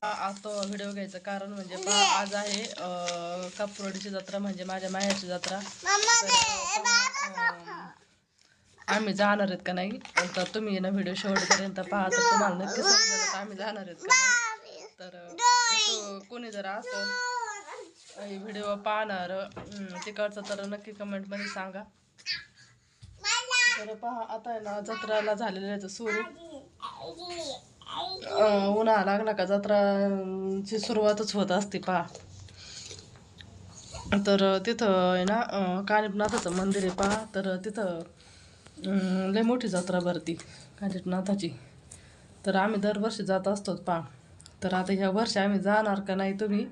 आज तो व्हिडिओ घ्यायचं कारण म्हणजे आज आहे कापुरवाडीची जत्रा म्हणजे माझ्या माहेरची जत्रा. आम्ही जाणार आहेत का नाही तर तुम्ही ना व्हिडिओ शेवटपर्यंत पहा तर तुम्हाला नक्की समजेल तर आम्ही जाणार आहेत का नाही. तर कोणी जर असं व्हिडिओ पाहणार तिकडचं तर नक्की कमेंटमध्ये सांगा. तर पहा आता आहे ना जत्राला झालेलं आहे सुरू. उन्हाळा लागला का जत्राची सुरुवातच होत असते पहा. तर तिथं आहे ना कानिपनाथाचं मंदिर आहे पहा. तर तिथं लय मोठी जत्रा भरती कानिपनाथाची. तर आम्ही दरवर्षी जात असतो पहा. तर आता ह्या वर्षी आम्ही जाणार का नाही तुम्ही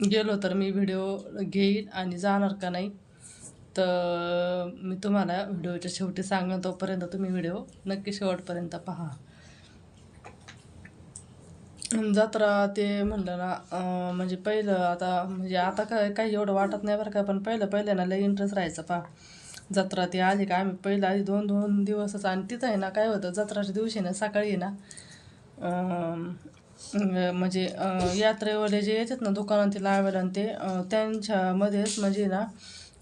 गेलो तर मी व्हिडिओ घेईन आणि जाणार का नाही तर मी तुम्हाला व्हिडिओच्या शेवटी सांगेन. तोपर्यंत तुम्ही व्हिडिओ नक्की शेवटपर्यंत पहा. जत्रा ते म्हणलं ना म्हणजे पहिलं आता म्हणजे आता काही एवढं वाटत नाही बरं का. पण पहिलं ना लई इंटरेस्ट राहायचा पहा. जत्रा ती आली का आम्ही पहिलं आधी 2 दिवसच. आणि तिथं आहे ना काय होतं जत्राच्या दिवशी ना सकाळी ना म्हणजे यात्रेवाले जे येतात ना दुकानात ते लावायला आणि ते त्यांच्यामध्येच म्हणजे ना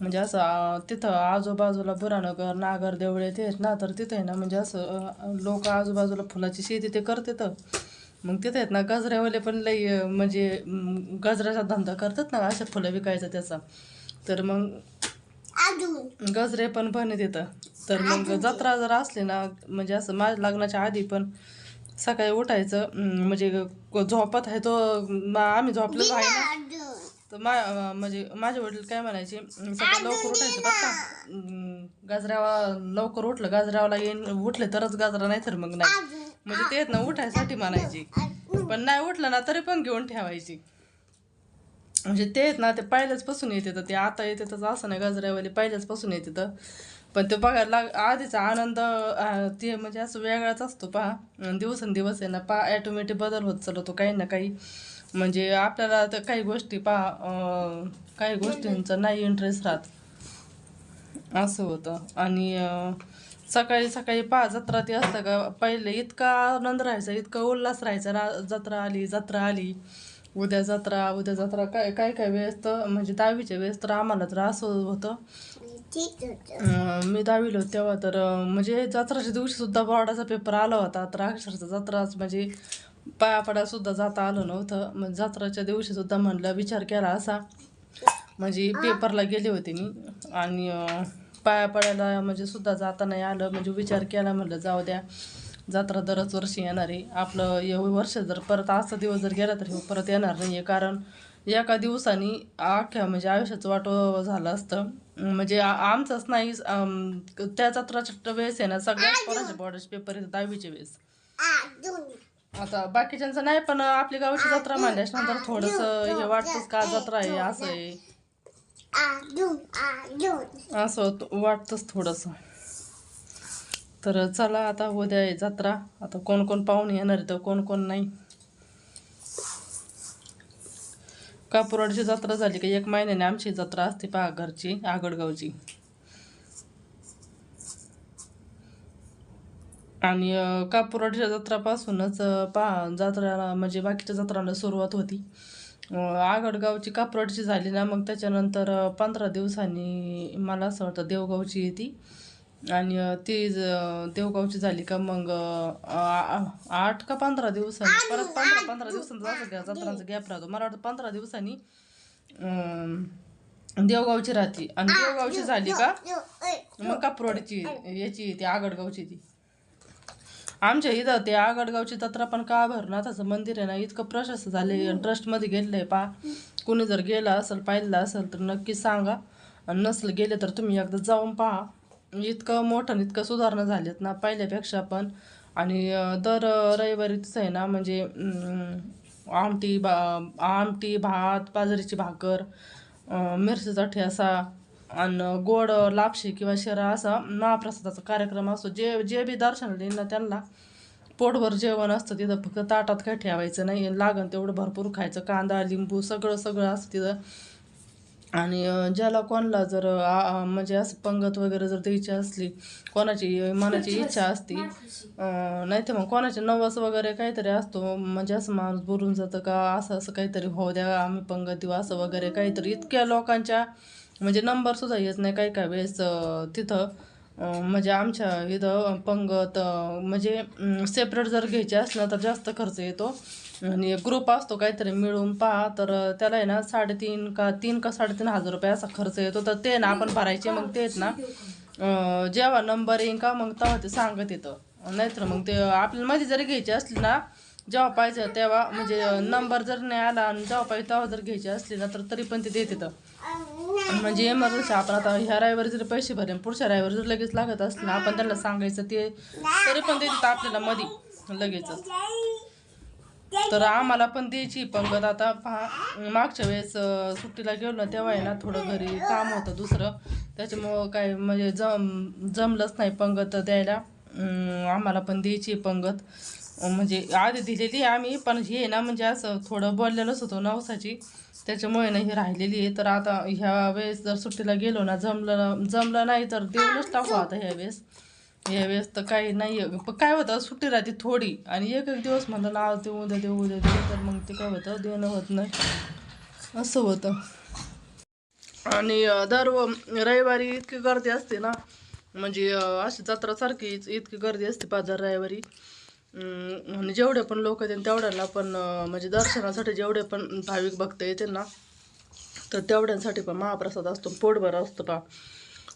म्हणजे असं तिथं आजूबाजूला बुरानगर नागर देवळे ते आहेत ना. तर तिथं आहे ना म्हणजे असं लोक आजूबाजूला फुलाची शेती ते करतात. मग तिथे आहेत ना गजऱ्यावाले पण लई म्हणजे गजऱ्याचा धंदा करतात ना अशा फुलं विकायचं त्याचा. तर मग गजरे पण येतं. तर मग जत्रा जर असली ना म्हणजे असं माझ्या लग्नाच्या आधी पण सकाळी उठायचं म्हणजे झोपत आहे तो आम्ही झोपलेलो आहे ना. तर म्हणजे माझे वडील काय म्हणायचे सकाळी लवकर उठायचं बरं का. गजऱ्यावा लवकर उठलं गजऱ्यावाला येईन उठले तरच गजरा नाही तर मग नाही. म्हणजे ते ना उठायसाठी म्हणायची. पण नाही उठलं ना तरी पण घेऊन ठेवायची. म्हणजे ते आहेत ना ते पहिल्याचपासून येते तर ते आता येते तर असं नाही गजऱ्यावाले पहिल्याचपासून येते तर. पण ते बघायला आधीचा आनंद ते म्हणजे असं वेगळाच असतो पहा. दिवसेंदिवस आहे ना ॲटोमॅटिक बदल होत चालवतो काही ना काही. म्हणजे आपल्याला तर काही गोष्टी काही गोष्टींचा नाही इंटरेस्ट राहत असं होतं. आणि सकाळी सकाळी जत्रा ती असतं का पहिले इतका आनंद राहायचा इतका उल्हास राहायचा ना. जत्रा आली उद्या जत्रा काय काय काय वेळेस तर म्हणजे 10वीच्या वेळेस तर आम्हाला तर असं होतं. मी 10वीला होते तेव्हा तर म्हणजे जत्राच्या दिवशी सुद्धा बोर्डाचा पेपर आला होता. तर अक्षरशः जत्राच म्हणजे पाया पडायला सुद्धा जाता आलं नव्हतं. म्हणजे जत्राच्या दिवशी सुद्धा म्हणलं विचार केला असा म्हणजे पेपरला गेले होते मी आणि पाया पडायला म्हणजे सुद्धा जाता नाही आलं. म्हणजे विचार केला म्हणलं जाऊ द्या जत्रा दरच वर्षी येणार आहे. आपलं एवढं वर्ष जर परत असा दिवस जर गेला तर परत येणार नाही आहे. कारण एका दिवसाने अख्ख्या म्हणजे आयुष्याचं वाटो झालं असतं. म्हणजे आमचंच नाही त्या जत्राच्या वेळेस आहे ना सगळ्याच पोरांच्या बोर्डाचे पेपर येतात 10वीच्या वेळेस. आता बाकीच्यांचं नाही पण आपली गावची जत्रा मांडल्यास नंतर थोडंसं हे वाटतंच का जत्रा आहे असं आहे असं वाटतंच थोडंसं. तर चला आता उद्या आहे जत्रा. आता कोण कोण पाहुणे येणार तर कोण कोण नाही. कापुरवाडीची जत्रा झाली की 1 महिन्याने आमची जत्रा असते पहा घरची आगडगावची. आणि कापुरवाडीच्या जत्रापासूनच पहा जत्रा म्हणजे बाकीच्या जत्रांना सुरुवात होती. आगडगावची कापुरवाडीची झाली ना मग त्याच्यानंतर 15 दिवसांनी मला असं वाटतं देवगावची येते. आणि ती देवगावची झाली का मग 8 का 15 दिवसांनी परत 15 दिवसांचा असं जत्रांचा गॅप राहतो. मला वाटतं 15 दिवसांनी देवगावची राहते. आणि देवगावची झाली का मग कापुरवाडीची याची ती आगडगावची ती. आमच्या इथं ते आगडगावची जत्रा पण का भरनाथाचं मंदिर आहे ना इतकं प्रशस्त झाले ट्रस्टमध्ये गेलेलं आहे पहा. कोणी जर गेलं असेल पाहिलं असेल तर नक्की सांगा. आणि नसलं गेले तर तुम्ही एकदा जाऊन पहा. इतकं मोठं इतकं सुधारणा झालीत ना पहिल्यापेक्षा पण. आणि दर रविवारी तिथं आहे ना म्हणजे आमटी भात बाजरीची भाकर मिरचीचा ठेसा आणि गोड लापशी किंवा शिरा असा महाप्रसादाचा कार्यक्रम असतो. जे बी दर्शनाला येईल ना त्यांना पोटभर जेवण असतं तिथं. फक्त ताटात काही ठेवायचं नाही लागन तेवढं भरपूर खायचं. कांदा लिंबू सगळं असतं तिथं. आणि ज्याला कोणाला जर म्हणजे असं पंगत वगैरे जर द्यायची असली, कोणाची मनाची इच्छा असती, नाही तर मग कोणाचे नवस वगैरे काहीतरी असतो, म्हणजे असं माणूस बोलून जातं का असं असं काहीतरी होऊ द्या, आम्ही पंगत देऊ असं वगैरे काहीतरी. इतक्या लोकांच्या म्हणजे नंबरसुद्धा येत नाही काही काही वेळेस तिथं. म्हणजे आमच्या इथं पंगत म्हणजे सेपरेट जर घ्यायची असलं तर जास्त खर्च येतो. आणि ग्रुप असतो काहीतरी मिळून पहा तर त्याला आहे ना 3,500 का 3,500 असा खर्च येतो. तर ते ना आपण भरायचे. मग ते आहेत ना जेव्हा नंबर येईन का मग तेव्हा ते सांगत येतं. नाहीतर मग ते आपल्याला मध्ये जरी घ्यायची असली ना, जेव्हा पाहिजे तेव्हा म्हणजे नंबर जर नाही आला आणि जेव्हा पाहिजे तेव्हा जर घ्यायची असली ना तर तरी पण ते देत येतं. म्हणजे एमर्जन्सी आपण आता ह्या रविवारी जरी पैसे भरले पुढच्या रविवारी जर लगेच लागत असलं ना, आपण त्यांना सांगायचं ते तरी पण देतात आपल्याला मध्ये लगेचच. तर आम्हाला पण द्यायची पंगत. आता पहा मागच्या वेळेस सुट्टीला गेलो ना तेव्हा आहे ना थोडं घरी काम होतं दुसरं, त्याच्यामुळं काय म्हणजे जमलंच नाही पंगत द्यायला. आम्हाला पण द्यायची पंगत. म्हणजे आधी दिलेली आम्ही, पण हे ना म्हणजे असं थोडं बोललेलंच होतं नवसाची, त्याच्यामुळे ना ही राहिलेली आहे. तर आता ह्या वेळेस जर सुट्टीला गेलो ना जमलं नाही तर देऊनच टाकू आता ह्यावेळेस. यावेळेस तर काही नाही आहे. पण काय होतं सुट्टी राहते थोडी आणि एक एक दिवस म्हणलं ना आज देऊ उद्या देऊ उद्या देऊ, तर मग ते काय होतं देणं होत नाही, असं होतं. आणि रविवारी इतकी गर्दी असते ना, म्हणजे अशी जत्रासारखीच इतकी गर्दी असते दर रविवारी. आणि जेवढे पण लोक येतील तेवढ्यांना पण म्हणजे दर्शनासाठी जेवढे पण भाविक भक्त येते ना, तर तेवढ्यांसाठी पण महाप्रसाद असतो, पोटभर असतो पा.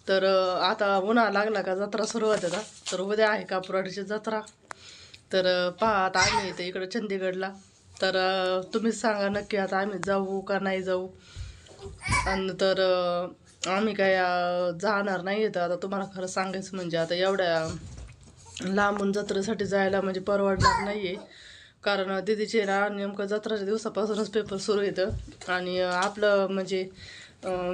तर आता उन्हाळा लागला का जत्रा सुरू होते ना, तर उद्या आहे कापुरवाडीची जत्रा. तर पहा आता आम्ही इथे इकडं चंदीगडला. तर तुम्हीच सांगा नक्की आता आम्ही जाऊ का नाही जाऊ. आणि तर आम्ही काय जाणार नाही तर आता तुम्हाला खरं सांगायचं म्हणजे आता एवढ्या लांबून जत्रेसाठी जायला म्हणजे परवडणार नाही आहे. कारण दिदीचे ना नेमकं जत्राच्या दिवसापासूनच पेपर सुरू येतं. आणि आपलं म्हणजे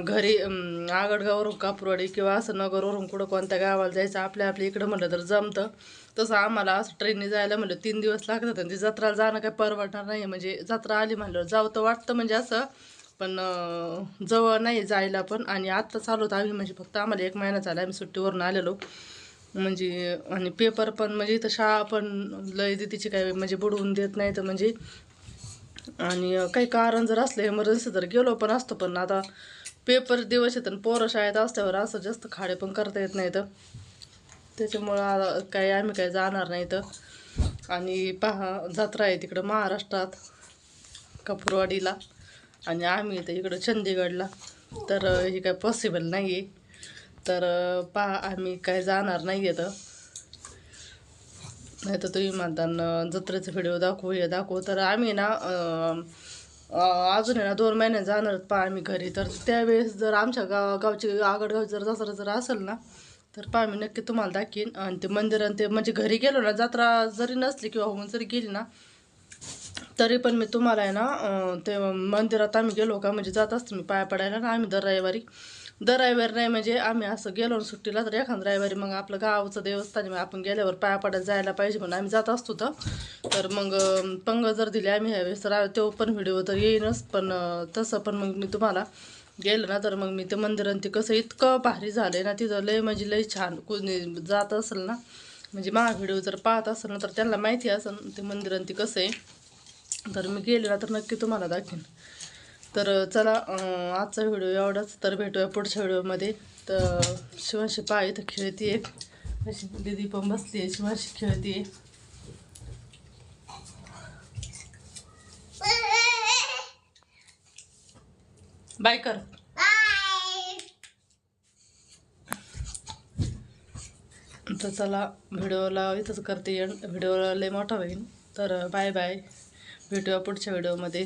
घरी आगडगाववरून कापुरवाडी किंवा असं नगरवरून कुठं कोणत्या गावाला जायचं आपल्या इकडं म्हटलं तर जमतं. तसं आम्हाला असं ट्रेनने जायला म्हटलं 3 दिवस लागतात आणि ती जत्रा जाणं काही परवडणार नाही. म्हणजे जत्रा आली म्हणलं जावं तर वाटतं म्हणजे असं, पण जवळ नाही जायला पण. आणि आत्ता चालू होतं आम्ही म्हणजे फक्त आम्हाला 1 महिना झाला आम्ही सुट्टीवरून आलेलो. म्हणजे आणि पेपर पण म्हणजे इथं शाळा पण लय तिची काय म्हणजे बुडवून देत नाही तर म्हणजे. आणि काही कारण जर असलं इमर्जन्सी तर गेलो पण असतो, पण आता पेपर दिवस येतात आणि पोरं शाळेत असल्यावर असं जास्त खाडे पण करता येत नाही तर त्याच्यामुळं काही आम्ही काही जाणार नाही तर. आणि पहा जत्रा आहे तिकडं महाराष्ट्रात कापुरवाडीला आणि आम्ही इथं इकडं चंदीगडला. तर हे काय पॉसिबल नाही आहे. तर पहा आम्ही काय जाणार नाही आहे. तर नाही तर तुम्ही म्हणताना जत्रेचा व्हिडिओ दाखवू हे दाखवू, तर आम्ही ना अजून आहे ना 2 महिने जाणार पहा आम्ही घरी. तर त्यावेळेस जर आमच्या गावची आगडगाव जर जत्रा जर असेल ना तर पहा मी नक्की तुम्हाला दाखीन. आणि ते मंदिर आणि ते म्हणजे घरी गेलो ना जत्रा जरी नसली किंवा होऊन जरी गेली ना तरी पण मी तुम्हाला आहे ना ते मंदिरात आम्ही गेलो का म्हणजे जात असतो मी पाया पडायला ना आम्ही दर रविवारी नाही म्हणजे आम्ही असं गेलो ना सुट्टीला तर एखाद्या रविवारी मग आपलं गावचं देवस्थान आपण गेल्यावर पाया पडायला जायला पाहिजे म्हणून आम्ही जात असतो. तर मग पंग जर दिले आम्ही ह्यावेळेस तर तो पण व्हिडिओ तर येईनच. पण तसं पण मग मी तुम्हाला गेलं ना तर मग मी ते मंदिर ते कसं इतकं भारी झालं ना तिथं लय म्हणजे लय छान. कोणी जात असेल ना म्हणजे माझा व्हिडिओ जर पाहत असेल ना तर त्यांना माहिती असेल ते मंदिर ते कसं आहे. तर मी गेले ना तर नक्की तुम्हाला दाखवेन. तर चला आजचा व्हिडिओ एवढाच. तर भेटूया पुढच्या व्हिडिओमध्ये. तर शिवांशी पहा इथं खेळते अशी दीदी पण बसली आहे शिवांशी खेळते. बाय कर. तर चला व्हिडिओला इथंच करते एंड. व्हिडिओला लय मोठा होईल. तर बाय बाय. भेटूया पुढच्या व्हिडिओमध्ये.